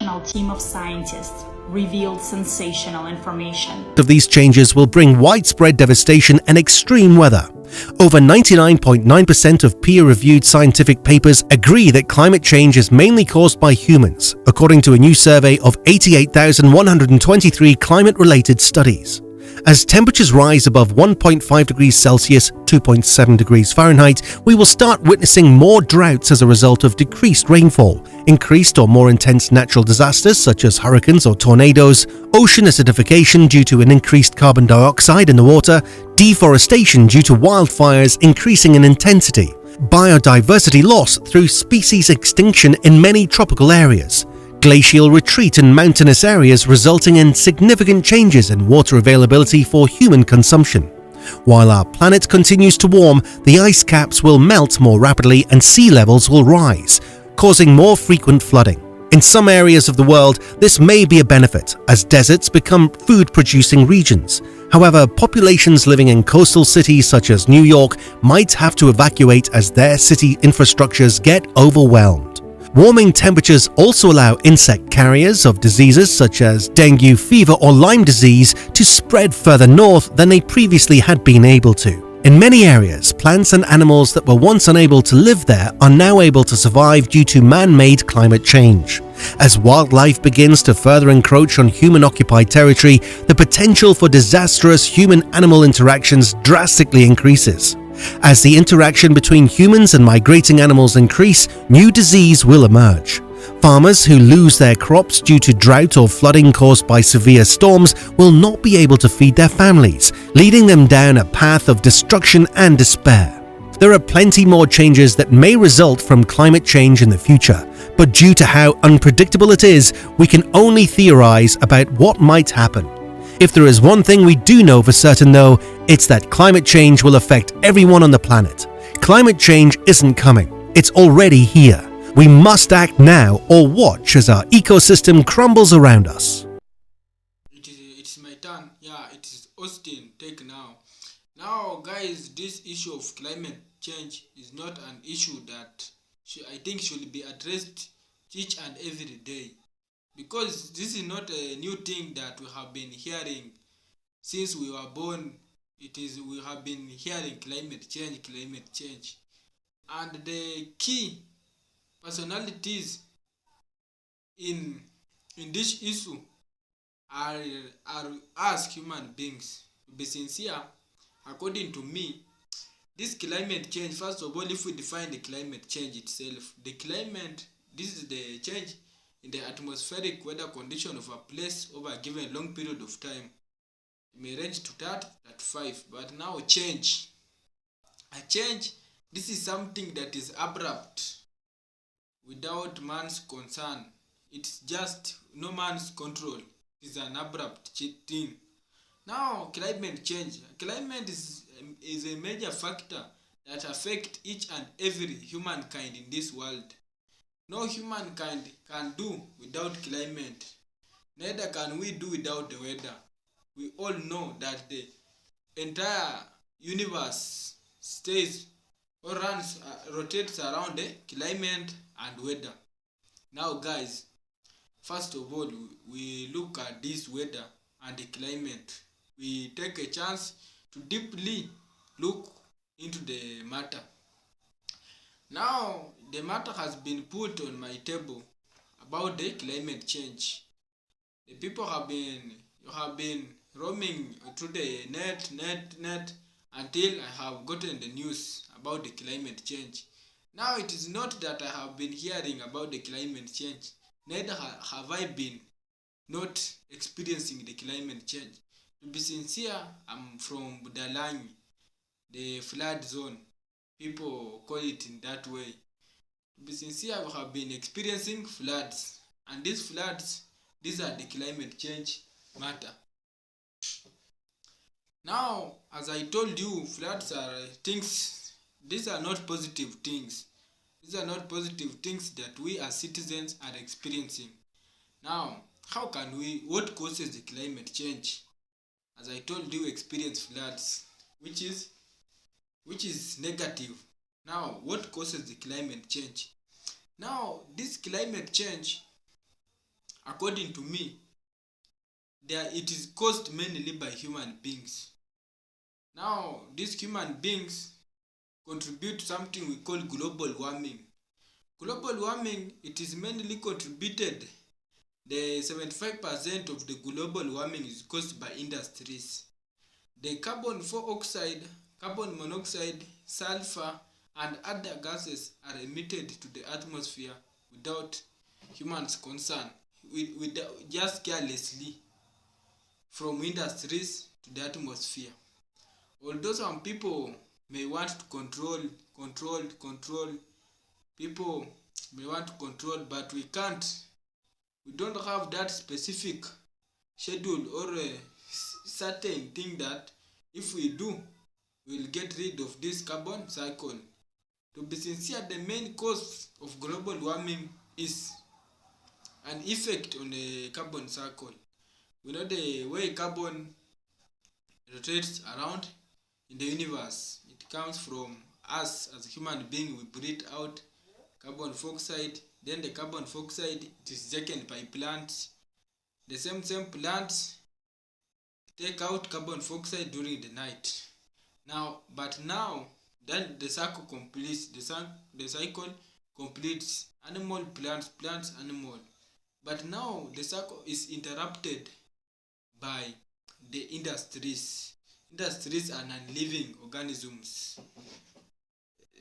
international team of scientists revealed sensational information. Of these changes will bring widespread devastation and extreme weather. Over 99.9% of peer-reviewed scientific papers agree that climate change is mainly caused by humans, according to a new survey of 88,123 climate-related studies. As temperatures rise above 1.5 degrees Celsius (2.7 degrees Fahrenheit), we will start witnessing more droughts as a result of decreased rainfall, increased or more intense natural disasters such as hurricanes or tornadoes, ocean acidification due to an increased carbon dioxide in the water, deforestation due to wildfires increasing in intensity, biodiversity loss through species extinction in many tropical areas, glacial retreat in mountainous areas resulting in significant changes in water availability for human consumption. While our planet continues to warm, the ice caps will melt more rapidly and sea levels will rise, causing more frequent flooding. In some areas of the world, this may be a benefit as deserts become food-producing regions. However, populations living in coastal cities such as New York might have to evacuate as their city infrastructures get overwhelmed. Warming temperatures also allow insect carriers of diseases such as dengue fever or Lyme disease to spread further north than they previously had been able to. In many areas, plants and animals that were once unable to live there are now able to survive due to man-made climate change. As wildlife begins to further encroach on human-occupied territory, the potential for disastrous human-animal interactions drastically increases. As the interaction between humans and migrating animals increase, new disease will emerge. Farmers who lose their crops due to drought or flooding caused by severe storms will not be able to feed their families, leading them down a path of destruction and despair. There are plenty more changes that may result from climate change in the future, but due to how unpredictable it is, we can only theorize about what might happen. If there is one thing we do know for certain though, it's that climate change will affect everyone on the planet. Climate change isn't coming, it's already here. We must act now or watch as our ecosystem crumbles around us. It's my turn. Yeah, it is Austin. Take now. Now, guys, this issue of climate change is not an issue that I think should be addressed each and every day, because this is not a new thing that we have been hearing since we were born. We have been hearing climate change, and the key personalities in this issue are us human beings. To be sincere, according to me, this climate change, first of all, if we define the climate change itself, this is the change in the atmospheric weather condition of a place over a given long period of time. It may range to 35, but now change. This is something that is abrupt, without man's concern. It's just no man's control. It's an abrupt thing. Now, climate change. Climate is a major factor that affects each and every humankind in this world. No humankind can do without climate. Neither can we do without the weather. We all know that the entire universe rotates around the climate and weather. Now, guys, first of all, we look at this weather and the climate. We take a chance to deeply look into the matter. Now, the matter has been put on my table about the climate change. The people have been roaming through the net until I have gotten the news about the climate change. Now, it is not that I have been hearing about the climate change, neither have I been not experiencing the climate change. To be sincere, I'm from Budalangi, the flood zone. People call it in that way. To be sincere, we have been experiencing floods, and these are the climate change matter. Now, as I told you, floods are things. These are not positive things. These are not positive things that we as citizens are experiencing. Now, what causes the climate change? As I told you, experience floods, which is negative. Now, what causes the climate change? Now, this climate change, according to me, it is caused mainly by human beings. Now, these human beings contribute to something we call global warming. Global warming, it is mainly contributed. The 75% of the global warming is caused by industries. The carbon dioxide, carbon monoxide, sulfur, and other gases are emitted to the atmosphere without humans' concern, just carelessly from industries to the atmosphere. Although some people may want to control, people may want to control, but we can't. We don't have that specific schedule or a certain thing that if we do, we'll get rid of this carbon cycle. To be sincere, the main cause of global warming is an effect on the carbon cycle. We know the way carbon rotates around in the universe. It comes from us as human beings. We breathe out carbon dioxide. Then the carbon dioxide it is taken by plants. The same plants take out carbon dioxide during the night. But now then the cycle completes. The cycle completes. Animal, plants, animal. But now the cycle is interrupted by the industries. Industries are non-living organisms.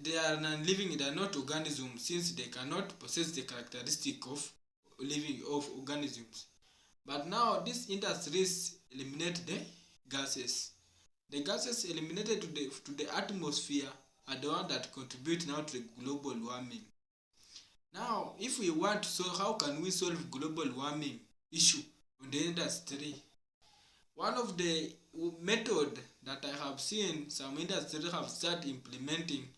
They are non-living, they are not organisms since they cannot possess the characteristic of living of organisms. But now these industries eliminate the gases. The gases eliminated to the atmosphere are the ones that contribute now to the global warming. Now, if we want to solve, how can we solve global warming issue on the industry? One of the method that I have seen some industries have started implementing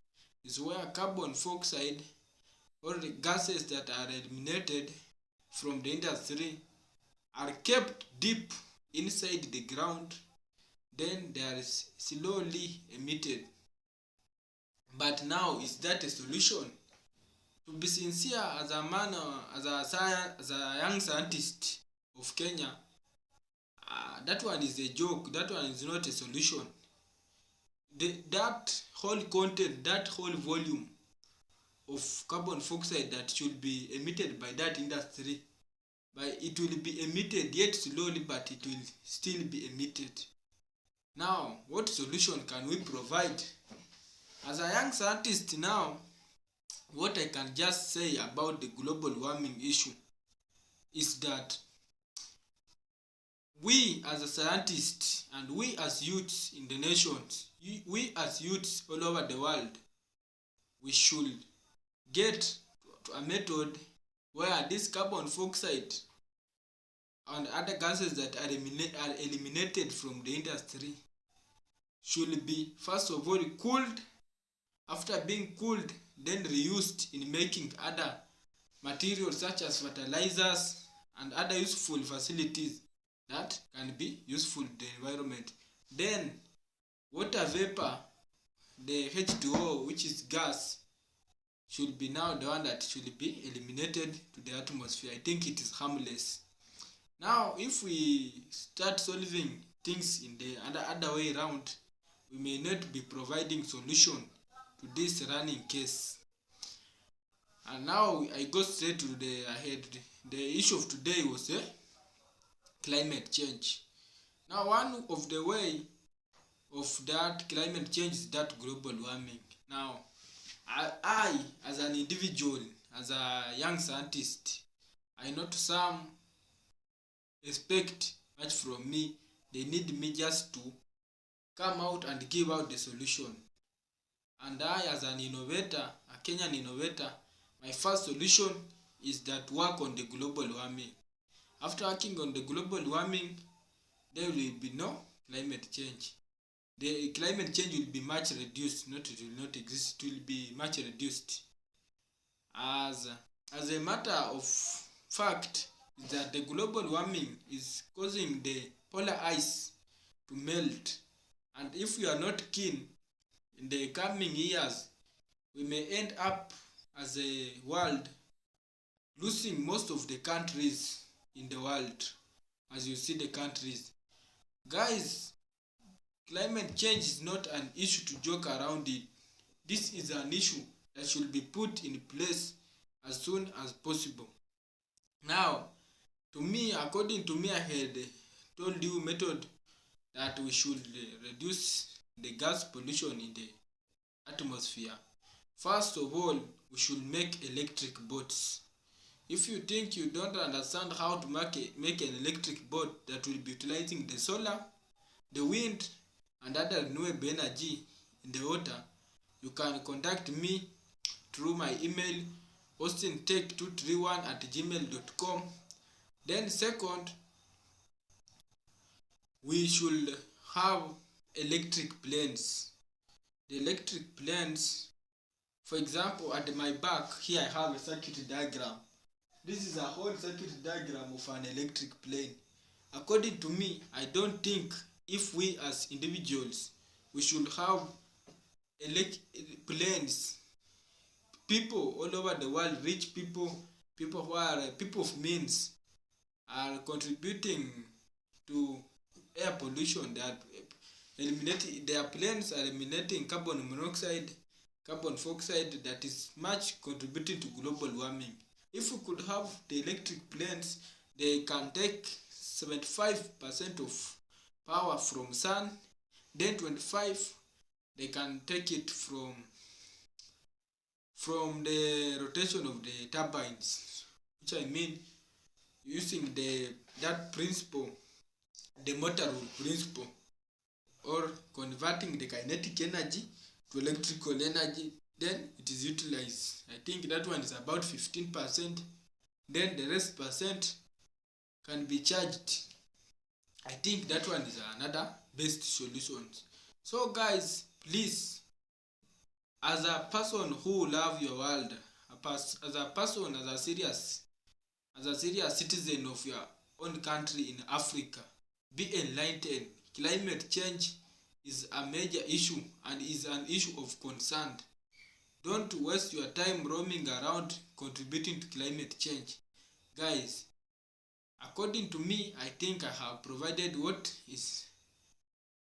is where carbon dioxide or the gases that are eliminated from the industry are kept deep inside the ground, then they are slowly emitted. But now, is that a solution? To be sincere, as a man, as a young scientist of Kenya, that one is a joke. That one is not a solution. That whole content, that whole volume of carbon dioxide that should be emitted by that industry, it will be emitted yet slowly, but it will still be emitted. Now, what solution can we provide? As a young scientist now, what I can just say about the global warming issue is that we as a scientists and we as youths in the nations, we as youths all over the world, we should get to a method where this carbon dioxide and other gases that are eliminated from the industry should be first of all cooled. After being cooled, then reused in making other materials such as fertilizers and other useful facilities that can be useful to the environment. Then water vapor, the H2O, which is gas, should be now the one that should be eliminated to the atmosphere. I think it is harmless. Now, if we start solving things in the other way around, we may not be providing solution to this running case. And now I go straight to the ahead. The issue of today was climate change. Now, one of the way of that climate change is that global warming. Now, I as an individual, as a young scientist, I know some expect much from me. They need me just to come out and give out the solution. And I, as an innovator, a Kenyan innovator, my first solution is that work on the global warming. After working on the global warming, there will be no climate change. The climate change will be much reduced, it will not exist, it will be much reduced. As a matter of fact, that the global warming is causing the polar ice to melt. And if we are not keen, in the coming years, we may end up as a world losing most of the countries in the world. As you see the countries, guys, climate change is not an issue to joke around it. This is an issue that should be put in place as soon as possible. Now, to me, according to me, I had told you method that we should reduce the gas pollution in the atmosphere. First of all, we should make electric boats. If you think you don't understand how to make an electric boat that will be utilizing the solar, the wind, and other renewable energy in the water, you can contact me through my email austintech231@gmail.com. Then second, we should have electric planes. The electric planes, for example, at my back here I have a circuit diagram. This is a whole circuit diagram of an electric plane. According to me, I don't think if we as individuals, we should have planes. People all over the world, rich people, people who are people of means, are contributing to air pollution. That their planes are eliminating carbon monoxide, carbon dioxide, that is much contributing to global warming. If we could have the electric planes, they can take 75% of power from sun, then 25 they can take it from the rotation of the turbines, which I mean using that principle, the motor rule principle, or converting the kinetic energy to electrical energy, then it is utilized. I think that one is about 15%. Then the rest percent can be charged. I think that one is another best solution. So guys, please, as a person who love your world, as a person, as a serious citizen of your own country in Africa, be enlightened. Climate change is a major issue and is an issue of concern. Don't waste your time roaming around contributing to climate change. Guys, according to me, I think I have provided what is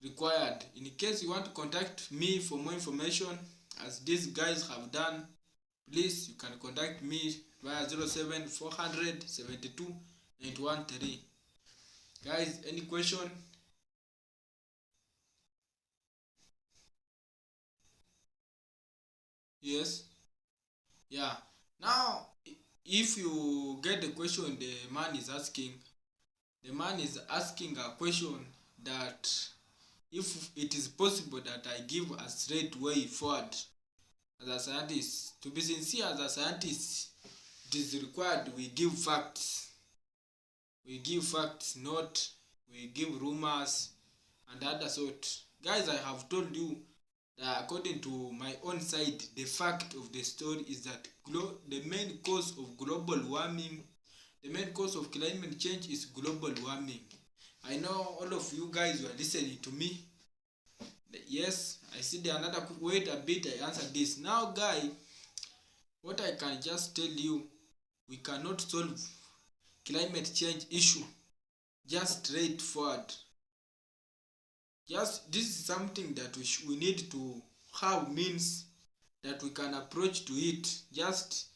required. In case you want to contact me for more information, as these guys have done, please, you can contact me via 07400 72 913. Guys, any question? Yes? Yeah. Now, if you get the question the man is asking a question that if it is possible that I give a straight way forward as a scientist. To be sincere, as a scientist, it is required we give facts. We give facts, not we give rumors and other sort. Guys, I have told you that according to my own side, the fact of the story is that the main cause of global warming, the main cause of climate change is global warming. I know all of you guys were listening to me. Yes, I see the another. Wait a bit, I answer this. Now, guy, what I can just tell you, we cannot solve climate change issue just straightforward. Just this is something that we need to have means that we can approach to it. Just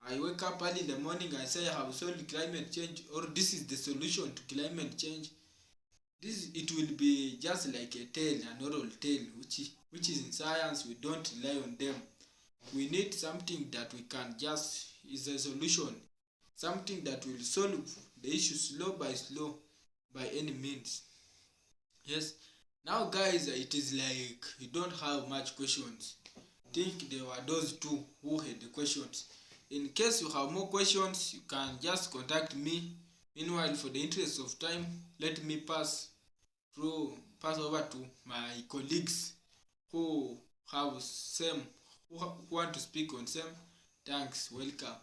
I wake up early in the morning, I say I have solved climate change, or this is the solution to climate change. It will be just like a tale, an oral tale, which is in science. We don't rely on them. We need something that we can just is a solution, something that will solve the issue slow by any means. Yes. Now, guys, it is like you don't have much questions. Think there were those two who had the questions. In case you have more questions, you can just contact me. Meanwhile, for the interest of time, let me pass over to my colleagues who want to speak on same. Thanks. Welcome.